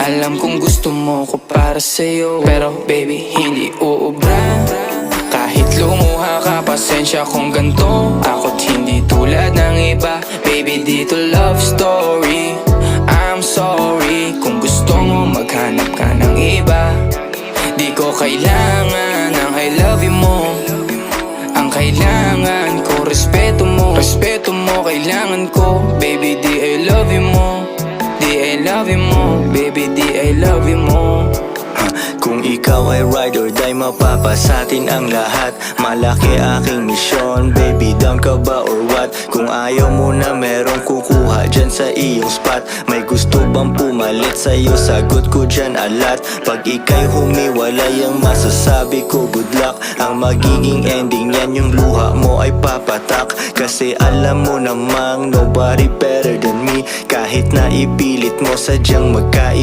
Alam kong gusto mo ko para sa'yo, pero baby hindi uubra. Kahit lumuha ka, pasensya kung ganto. Ako't hindi tulad ng iba. Baby, dito love story. I'm sorry kung gusto mo maghanap ka ng iba. Di ko kailangan ng I love you mo. Ang kailangan ko, respeto mo. Respeto mo, kailangan ko. Baby, di I love you mo. Di I love you mo. Baby, di I love you mo. Kung ikaw ay ride or die, mapapasatin ang lahat. Malaki aking misyon, baby, down ka ba or what? Kung ayaw mo na merong kukuha dyan sa iyong spot. May gusto bang pumalit sa'yo? Sagot ko dyan alat. Pag ika'y humiwalay, ang masasabi ko good luck. Ang magiging ending yan, yung luha mo ay papatak. Kasi alam mo namang nobody better than me. Kahit na ipilit mo, sadyang magkaiba.